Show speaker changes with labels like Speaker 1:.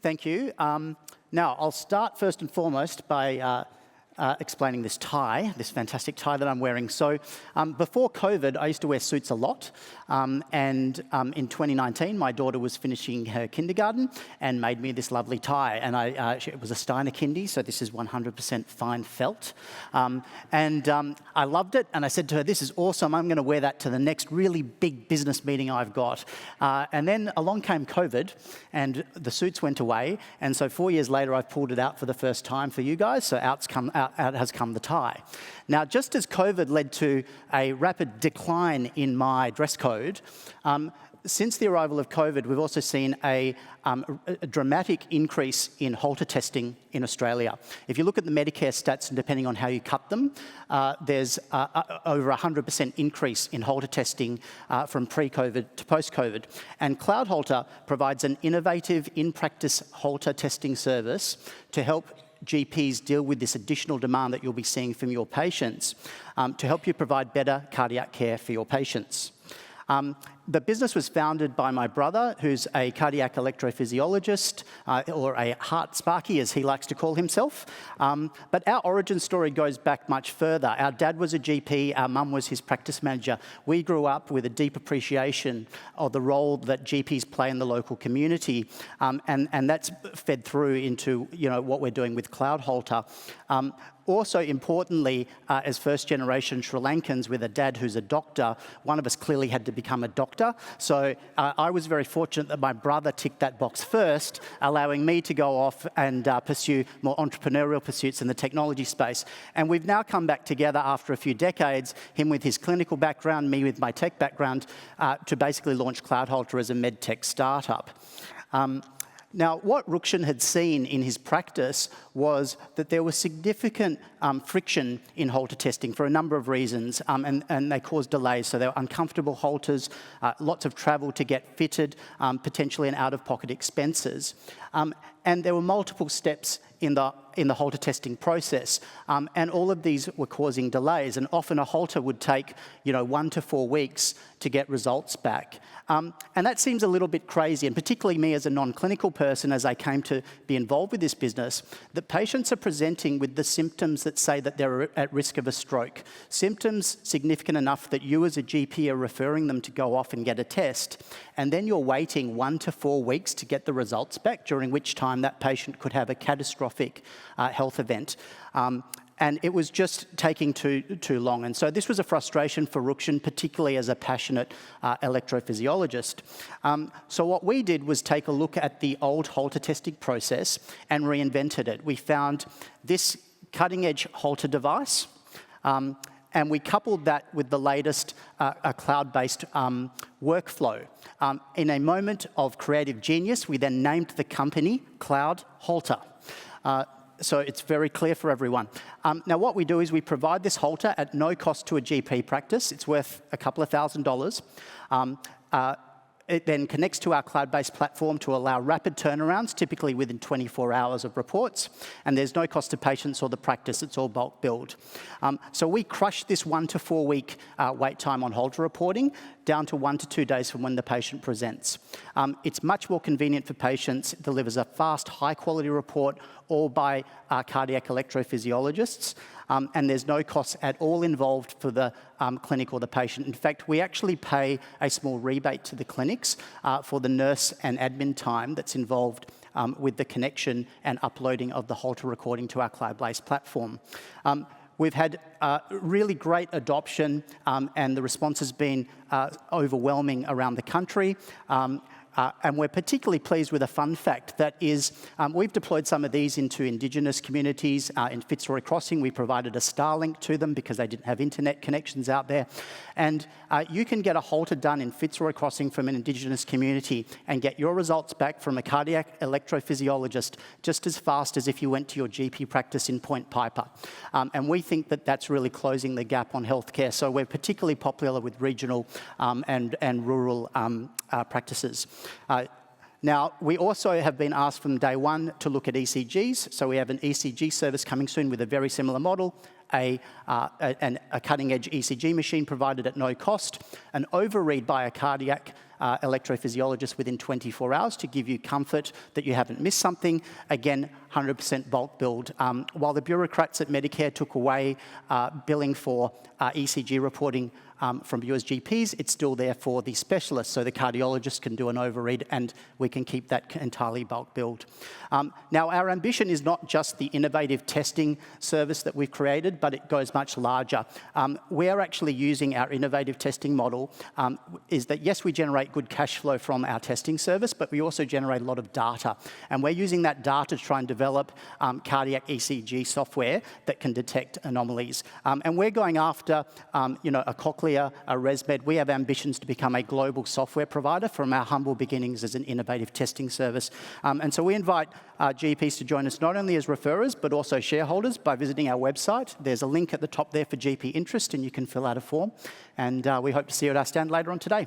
Speaker 1: Thank you. Now, I'll start first and foremost by explaining this tie, this fantastic tie that I'm wearing. So before COVID, I used to wear suits a lot. And in 2019, my daughter was finishing her kindergarten and made me this lovely tie. And it was a Steiner Kindy, so this is 100% fine felt. I loved it, and I said to her, this is awesome. I'm going to wear that to the next really big business meeting I've got. And then along came COVID, and the suits went away. And so 4 years later, I've pulled it out for the first time for you guys. So out has come the tie. Now, just as COVID led to a rapid decline in my dress code, since the arrival of COVID, we've also seen a dramatic increase in Holter testing in Australia. If you look at the Medicare stats, and depending on how you cut them, there's over 100% increase in Holter testing from pre-COVID to post-COVID. And CloudHolter provides an innovative in-practice Holter testing service to help GPs deal with this additional demand that you'll be seeing from your patients to help you provide better cardiac care for your patients. The business was founded by my brother, who's a cardiac electrophysiologist, or a heart sparky, as he likes to call himself. But our origin story goes back much further. Our dad was a GP, our mum was his practice manager. We grew up with a deep appreciation of the role that GPs play in the local community, and that's fed through into what we're doing with CloudHolter. Also, importantly, as first-generation Sri Lankans with a dad who's a doctor, one of us clearly had to become a doctor. So I was very fortunate that my brother ticked that box first, allowing me to go off and pursue more entrepreneurial pursuits in the technology space. And we've now come back together after a few decades, him with his clinical background, me with my tech background, to basically launch CloudHolter as a med tech startup. Now, what Ruwan had seen in his practice was that there was significant friction in Holter testing for a number of reasons, and they caused delays. So there were uncomfortable Holters, lots of travel to get fitted, potentially an out-of-pocket expenses. And there were multiple steps in the Holter testing process, and all of these were causing delays. And often a Holter would take 1 to 4 weeks to get results back. And that seems a little bit crazy, and particularly me as a non-clinical person, as I came to be involved with this business, that patients are presenting with the symptoms that say that they're at risk of a stroke. Symptoms significant enough that you as a GP are referring them to go off and get a test, and then you're waiting 1 to 4 weeks to get the results back, during which time that patient could have a catastrophic health event. And it was just taking too long. And so this was a frustration for Ruwan, particularly as a passionate electrophysiologist. So what we did was take a look at the old Holter testing process and reinvented it. We found this cutting-edge Holter device, and we coupled that with the latest cloud-based workflow. In a moment of creative genius, we then named the company CloudHolter. So it's very clear for everyone. Now, what we do is we provide this Holter at no cost to a GP practice. It's worth a couple of $1,000s. It then connects to our cloud-based platform to allow rapid turnarounds, typically within 24 hours of reports. And there's no cost to patients or the practice. It's all bulk billed. So we crush this 1 to 4 week wait time on Holter reporting down to 1 to 2 days from when the patient presents. It's much more convenient for patients. It delivers a fast, high-quality report, all by cardiac electrophysiologists. And there's no costs at all involved for the clinic or the patient. In fact, we actually pay a small rebate to the clinics for the nurse and admin time that's involved with the connection and uploading of the Holter recording to our cloud-based platform. We've had really great adoption, and the response has been overwhelming around the country. And we're particularly pleased with a fun fact that is, we've deployed some of these into Indigenous communities. In Fitzroy Crossing, we provided a Starlink to them because they didn't have internet connections out there. And you can get a Holter done in Fitzroy Crossing from an Indigenous community and get your results back from a cardiac electrophysiologist just as fast as if you went to your GP practice in Point Piper. And we think that that's really closing the gap on healthcare. So we're particularly popular with regional and rural practices. Now, we also have been asked from day one to look at ECGs. So we have an ECG service coming soon with a very similar model. a cutting-edge ECG machine provided at no cost, an overread by a cardiac electrophysiologist within 24 hours to give you comfort that you haven't missed something. Again, 100% bulk billed. While the bureaucrats at Medicare took away billing for ECG reporting from you as GPs, it's still there for the specialists, so the cardiologist can do an overread and we can keep that entirely bulk billed. Now, our ambition is not just the innovative testing service that we've created, but it goes much larger. We're actually using our innovative testing model is that, yes, we generate good cash flow from our testing service, but we also generate a lot of data. And we're using that data to try and develop cardiac ECG software that can detect anomalies. And we're going after, a Cochlear, a ResMed. We have ambitions to become a global software provider from our humble beginnings as an innovative testing service. And so we invite GPs to join us not only as referrers, but also shareholders by visiting our website. There's a link at the top there for GP interest, and you can fill out a form. And we hope to see you at our stand later on today.